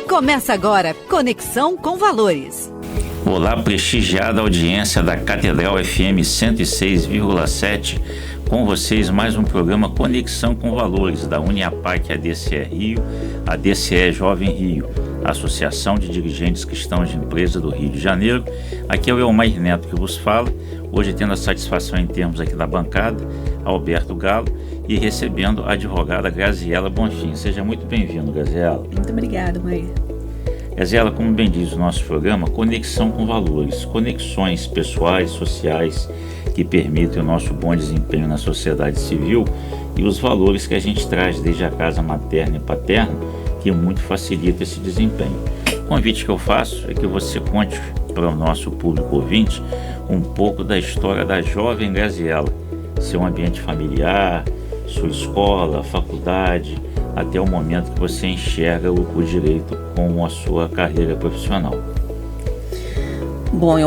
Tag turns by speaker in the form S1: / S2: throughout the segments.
S1: Começa agora, Conexão com Valores.
S2: Olá, prestigiada audiência da Catedral FM 106,7. Com vocês mais um programa Conexão com Valores da Uniapac ADCE Rio, ADCE Jovem Rio, Associação de Dirigentes Cristãos de Empresa do Rio de Janeiro. Aqui é o Elmar Neto que vos fala, hoje tendo a satisfação em termos aqui da bancada, Alberto Galo, e recebendo a advogada Graziela Bonfim. Seja muito bem-vindo, Graziela.
S3: Muito obrigada, Maia.
S2: Graziela, como bem diz o nosso programa, Conexão com Valores, conexões pessoais, sociais, que permitem o nosso bom desempenho na sociedade civil e os valores que a gente traz desde a casa materna e paterna, que muito facilita esse desempenho. O convite que eu faço é que você conte para o nosso público ouvinte um pouco da história da jovem Graziela, seu ambiente familiar, sua escola, faculdade, até o momento que você enxerga o direito como a sua carreira profissional.
S3: Bom,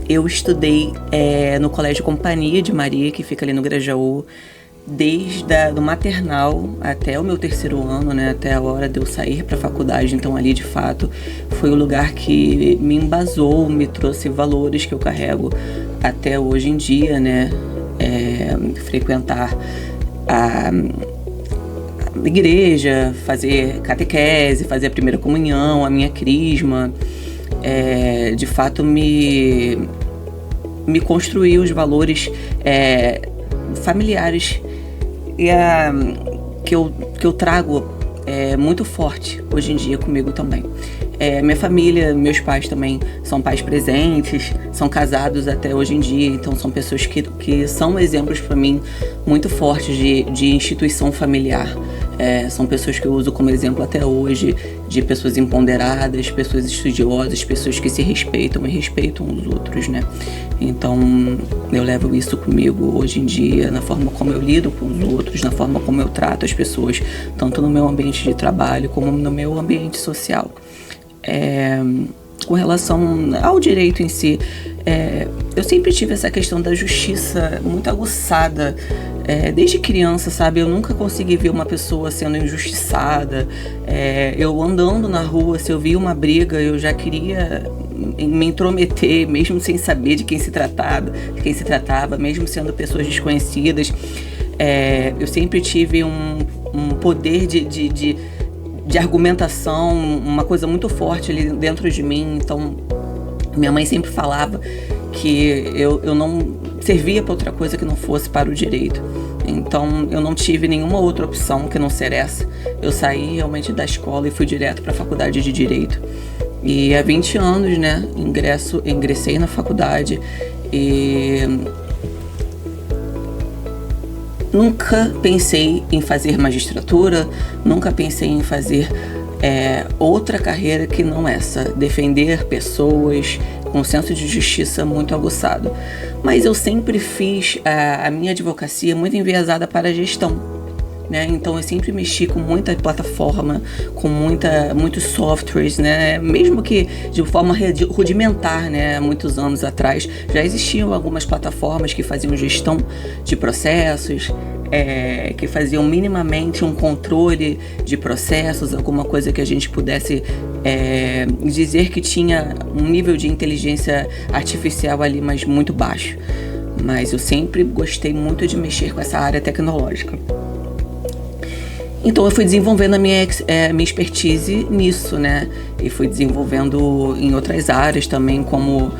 S3: eu estudei no Colégio Companhia de Maria, que fica ali no Grajaú, desde do maternal até o meu terceiro ano, né, até a hora de eu sair para a faculdade. Então ali, de fato, foi o lugar que me embasou, me trouxe valores que eu carrego até hoje em dia, né, frequentar a igreja, fazer catequese, fazer a primeira comunhão, a minha crisma, de fato me construiu os valores familiares e que eu trago muito forte hoje em dia comigo também. Minha família, meus pais também são pais presentes, são casados até hoje em dia, então são pessoas que são exemplos para mim muito fortes de instituição familiar. São pessoas que eu uso como exemplo até hoje, de pessoas empoderadas, pessoas estudiosas, pessoas que se respeitam e respeitam os outros, né? Então eu levo isso comigo hoje em dia, na forma como eu lido com os outros, na forma como eu trato as pessoas, tanto no meu ambiente de trabalho como no meu ambiente social. Com relação ao direito em si, eu sempre tive essa questão da justiça muito aguçada, desde criança, sabe? Eu nunca consegui ver uma pessoa sendo injustiçada. Eu andando na rua, se eu via uma briga, eu já queria me intrometer, mesmo sem saber de quem se tratava, mesmo sendo pessoas desconhecidas. Eu sempre tive um poder de argumentação, uma coisa muito forte ali dentro de mim. Então minha mãe sempre falava que eu não servia para outra coisa que não fosse para o direito. Então eu não tive nenhuma outra opção que não ser essa. Eu saí realmente da escola e fui direto para a faculdade de Direito. E há 20 anos, né, ingressei na faculdade e nunca pensei em fazer magistratura, nunca pensei em fazer outra carreira que não essa, defender pessoas com um senso de justiça muito aguçado. Mas eu sempre fiz a minha advocacia muito enviesada para a gestão, né? Então eu sempre mexi com muita plataforma, com muitos softwares, né? Mesmo que de forma rudimentar, né? Muitos anos atrás já existiam algumas plataformas que faziam gestão de processos, que faziam minimamente um controle de processos, alguma coisa que a gente pudesse dizer que tinha um nível de inteligência artificial ali, mas muito baixo. Mas eu sempre gostei muito de mexer com essa área tecnológica. Então eu fui desenvolvendo a minha expertise nisso, né? E fui desenvolvendo em outras áreas também, como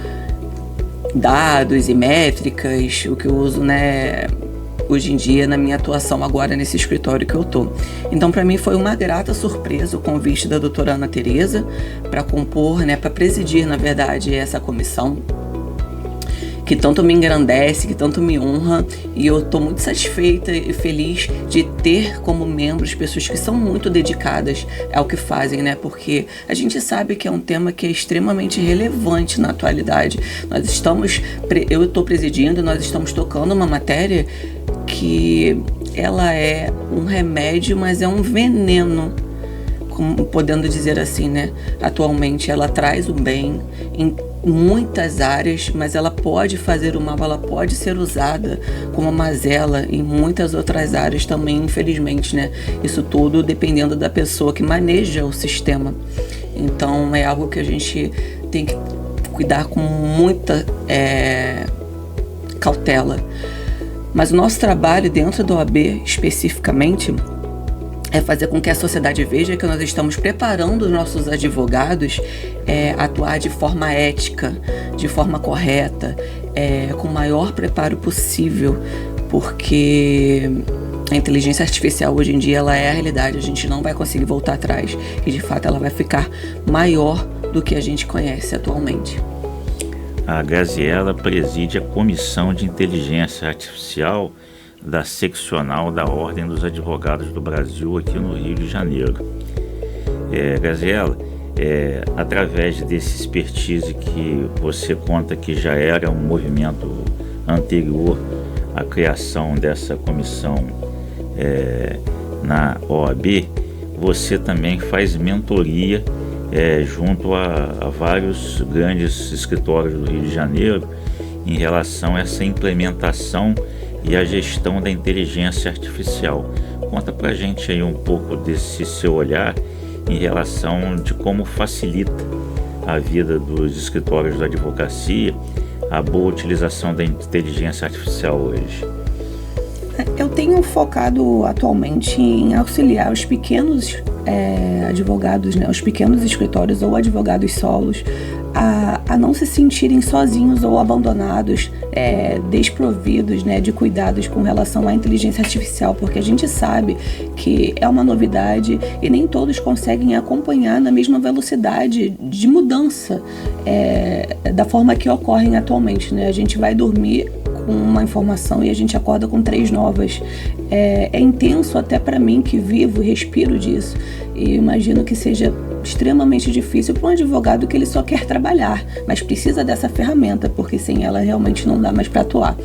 S3: dados e métricas, o que eu uso, né, hoje em dia na minha atuação agora nesse escritório que eu tô. Então para mim foi uma grata surpresa o convite da doutora Ana Tereza para compor, né, para presidir, na verdade, essa comissão que tanto me engrandece, que tanto me honra, e eu estou muito satisfeita e feliz de ter como membros pessoas que são muito dedicadas ao que fazem, né? Porque a gente sabe que é um tema que é extremamente relevante na atualidade. Eu estou presidindo, nós estamos tocando uma matéria que ela é um remédio, mas é um veneno, podendo dizer assim, né? Atualmente ela traz o bem em muitas áreas, mas ela pode fazer o mal, ela pode ser usada como mazela em muitas outras áreas também, infelizmente, né? Isso tudo dependendo da pessoa que maneja o sistema. Então é algo que a gente tem que cuidar com muita cautela. Mas o nosso trabalho dentro da OAB especificamente é fazer com que a sociedade veja que nós estamos preparando os nossos advogados a atuar de forma ética, de forma correta, com o maior preparo possível, porque a inteligência artificial hoje em dia ela é a realidade, a gente não vai conseguir voltar atrás e de fato ela vai ficar maior do que a gente conhece atualmente.
S2: A Graziela preside a Comissão de Inteligência Artificial da Seccional da Ordem dos Advogados do Brasil aqui no Rio de Janeiro. Graziela, através desse expertise que você conta que já era um movimento anterior à criação dessa comissão na OAB, você também faz mentoria junto a vários grandes escritórios do Rio de Janeiro em relação a essa implementação e a gestão da inteligência artificial. Conta pra gente aí um pouco desse seu olhar em relação de como facilita a vida dos escritórios da advocacia a boa utilização da inteligência artificial hoje.
S4: Eu tenho focado atualmente em auxiliar os pequenos advogados, os pequenos escritórios ou advogados solos a não se sentirem sozinhos ou abandonados, desprovidos de cuidados com relação à inteligência artificial, porque a gente sabe que é uma novidade e nem todos conseguem acompanhar na mesma velocidade de mudança da forma que ocorrem atualmente. A gente vai dormir com uma informação e a gente acorda com 3 novas. É intenso até para mim que vivo e respiro disso, e imagino que seja extremamente difícil para um advogado que ele só quer trabalhar, mas precisa dessa ferramenta, porque sem ela realmente não dá mais para atuar.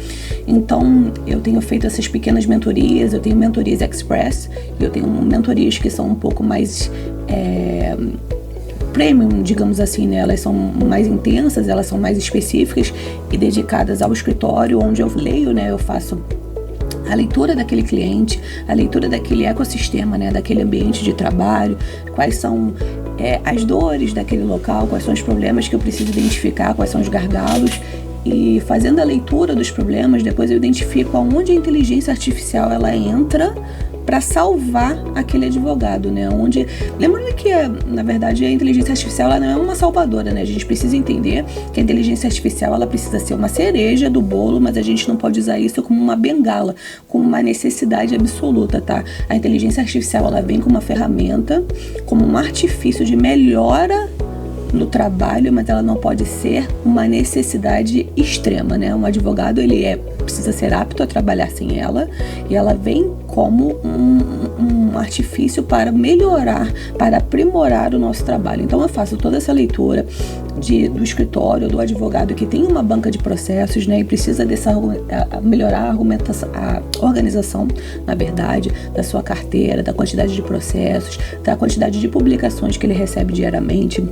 S4: Então eu tenho feito essas pequenas mentorias, eu tenho mentorias express e eu tenho mentorias que são um pouco mais premium, digamos assim, elas são mais intensas, elas são mais específicas e dedicadas ao escritório, onde eu leio, eu faço a leitura daquele cliente, a leitura daquele ecossistema, daquele ambiente de trabalho, quais são as dores daquele local, quais são os problemas que eu preciso identificar, quais são os gargalos, e fazendo a leitura dos problemas, depois eu identifico aonde a inteligência artificial ela entra para salvar aquele advogado, onde, lembrando que na verdade a inteligência artificial ela não é uma salvadora, a gente precisa entender que a inteligência artificial ela precisa ser uma cereja do bolo, mas a gente não pode usar isso como uma bengala, como uma necessidade absoluta, tá? A inteligência artificial ela vem como uma ferramenta, como um artifício de melhora no trabalho, mas ela não pode ser uma necessidade extrema, Um advogado ele precisa ser apto a trabalhar sem ela, e ela vem como um artifício para melhorar, para aprimorar o nosso trabalho. Então eu faço toda essa leitura do escritório, do advogado que tem uma banca de processos, e precisa melhorar a organização, na verdade, da sua carteira, da quantidade de processos, da quantidade de publicações que ele recebe diariamente,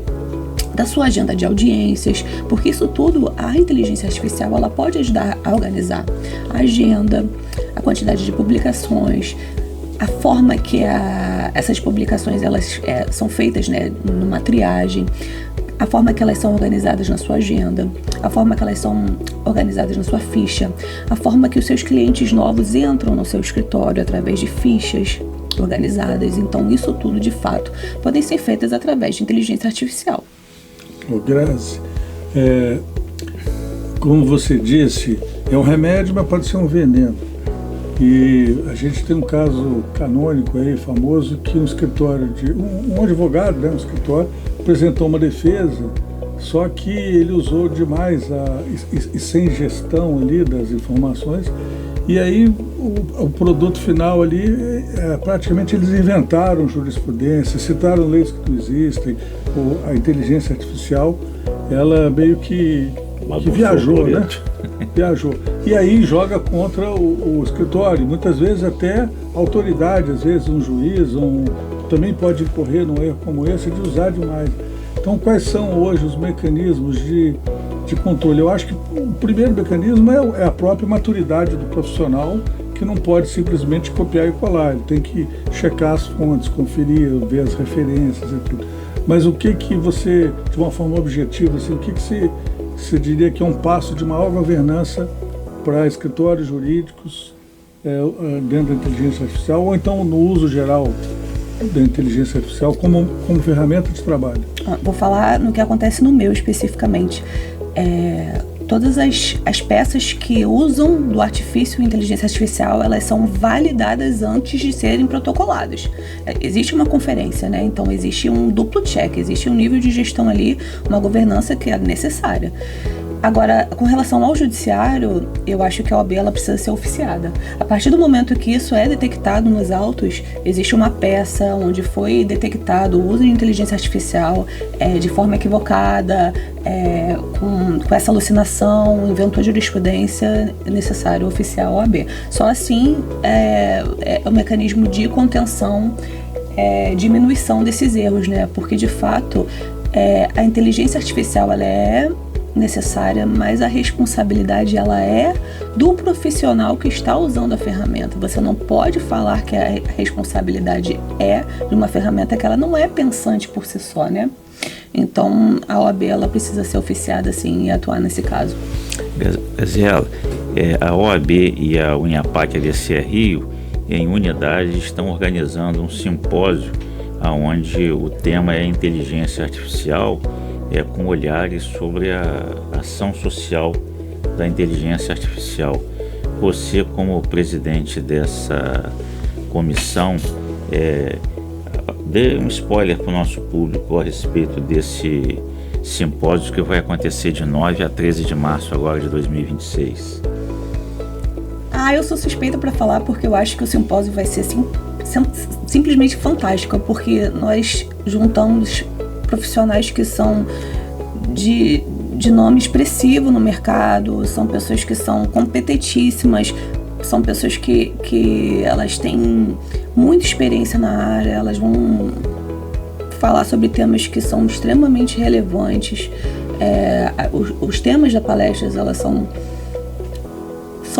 S4: da sua agenda de audiências, porque isso tudo, a inteligência artificial, ela pode ajudar a organizar a agenda, a quantidade de publicações, a forma que essas publicações elas são feitas, numa triagem, a forma que elas são organizadas na sua agenda, a forma que elas são organizadas na sua ficha, a forma que os seus clientes novos entram no seu escritório através de fichas organizadas. Então, isso tudo, de fato, podem ser feitas através de inteligência artificial.
S5: Grazi, como você disse, é um remédio, mas pode ser um veneno. E a gente tem um caso canônico aí, famoso, que um escritório um advogado, um escritório, apresentou uma defesa, só que ele usou demais e sem gestão ali das informações, e aí o produto final ali, praticamente eles inventaram jurisprudência, citaram leis que não existem, a inteligência artificial, ela meio que viajou, Viajou. E aí joga contra o escritório, muitas vezes até a autoridade, às vezes um juiz, também pode incorrer num erro como esse de usar demais. Então, quais são hoje os mecanismos de controle? Eu acho que o primeiro mecanismo é a própria maturidade do profissional, que não pode simplesmente copiar e colar, ele tem que checar as fontes, conferir, ver as referências e tudo. Mas o que você, de uma forma objetiva, assim, o que você diria que é um passo de maior governança para escritórios jurídicos dentro da inteligência artificial, ou então no uso geral da inteligência artificial como ferramenta de trabalho?
S4: Vou falar no que acontece no meu especificamente. Todas as peças que usam do artifício e inteligência artificial, elas são validadas antes de serem protocoladas. Existe uma conferência, né? Então existe um duplo check, existe um nível de gestão ali, uma governança que é necessária. Agora, com relação ao judiciário, eu acho que a OAB ela precisa ser oficiada. A partir do momento que isso é detectado nos autos, existe uma peça onde foi detectado o uso de inteligência artificial de forma equivocada, com essa alucinação, inventou jurisprudência, é necessário oficiar a OAB. Só assim é o mecanismo de contenção, diminuição desses erros, né? Porque, de fato, a inteligência artificial ela é necessária, mas a responsabilidade ela é do profissional que está usando a ferramenta. Você não pode falar que a responsabilidade é de uma ferramenta que ela não é pensante por si só, né? Então a OAB ela precisa ser oficiada assim e atuar nesse caso.
S2: Graziela, a OAB e a Unhapac ADCE Rio, em unidade, estão organizando um simpósio onde o tema é inteligência artificial, com olhares sobre a ação social da inteligência artificial. Você, como presidente dessa comissão, dê um spoiler para o nosso público a respeito desse simpósio que vai acontecer de 9 a 13 de março agora de 2026.
S4: Eu sou suspeita para falar porque eu acho que o simpósio vai ser simplesmente fantástico, porque nós juntamos profissionais que são de nome expressivo no mercado, são pessoas que são competentíssimas, são pessoas que elas têm muita experiência na área, elas vão falar sobre temas que são extremamente relevantes. Os temas da palestra elas são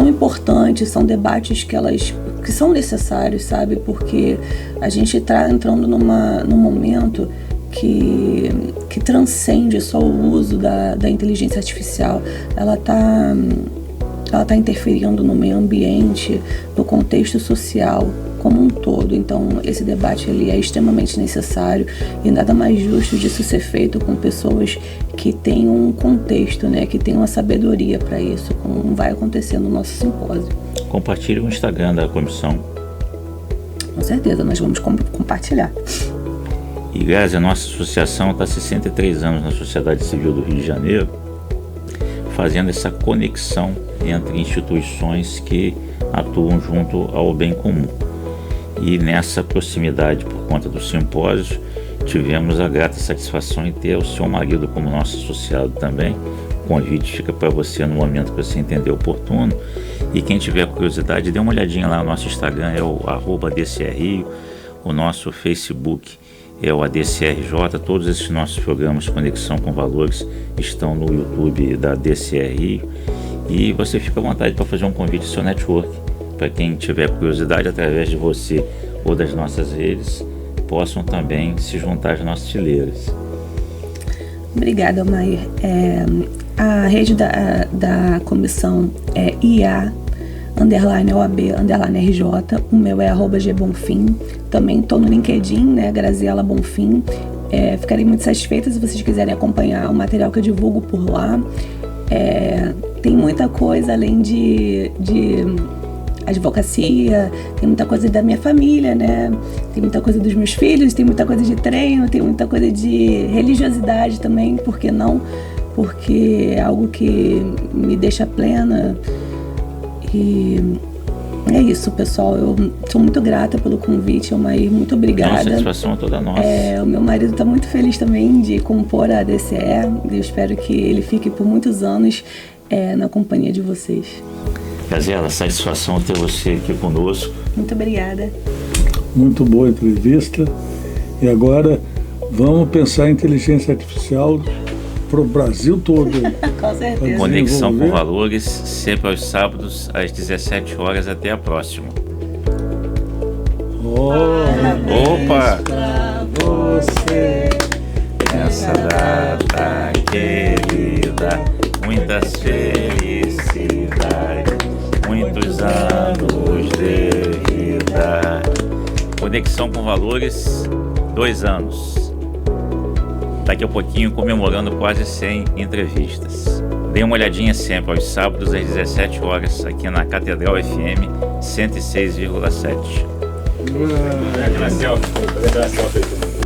S4: importantes, são debates que são necessários, sabe? Porque a gente está entrando num momento que transcende só o uso da inteligência artificial. Ela tá interferindo no meio ambiente, no contexto social como um todo. Então esse debate ele é extremamente necessário e nada mais justo disso ser feito com pessoas que têm um contexto, né, que têm uma sabedoria para isso, como vai acontecer no nosso simpósio.
S2: Compartilhe o Instagram da comissão.
S4: Com certeza, nós vamos compartilhar.
S2: E, Grazi, a nossa associação está há 63 anos na sociedade civil do Rio de Janeiro, fazendo essa conexão entre instituições que atuam junto ao bem comum. E nessa proximidade, por conta do simpósio, tivemos a grata satisfação em ter o seu marido como nosso associado também. O convite fica para você no momento que você entender oportuno. E quem tiver curiosidade, dê uma olhadinha lá no nosso Instagram, é o @ADCRio, o nosso Facebook é o ADCRJ. Todos esses nossos programas Conexão com Valores estão no YouTube da ADCE Rio. E você fica à vontade para fazer um convite ao seu network, para quem tiver curiosidade através de você ou das nossas redes, possam também se juntar às nossas fileiras.
S4: Obrigada, Mair. A rede da comissão é IA_OAB_RJ. O meu é @gbonfim. Também estou no LinkedIn, né, Graziela Bonfim. Ficarei muito satisfeita se vocês quiserem acompanhar o material que eu divulgo por lá. Tem muita coisa além de advocacia, tem muita coisa da minha família, né? Tem muita coisa dos meus filhos, tem muita coisa de treino, tem muita coisa de religiosidade também, por que não? Porque é algo que me deixa plena. E é isso, pessoal. Eu sou muito grata pelo convite, Mair, muito obrigada.
S2: A satisfação é toda nossa.
S4: O meu marido está muito feliz também de compor a ADCE. Eu espero que ele fique por muitos anos na companhia de vocês.
S2: Graziela, satisfação ter você aqui conosco.
S4: Muito obrigada.
S5: Muito boa entrevista. E agora vamos pensar em inteligência artificial para o Brasil todo.
S4: Com certeza.
S2: Conexão com Valores, sempre aos sábados, às 17 horas. Até a próxima.
S5: Opa!
S4: Pra você
S2: vida, muitas felicidades, muitos anos de vida. Conexão com Valores, 2 anos. Daqui a pouquinho comemorando quase 100 entrevistas. Dê uma olhadinha sempre aos sábados às 17 horas aqui na Catedral FM 106,7.
S6: Aquela selfie.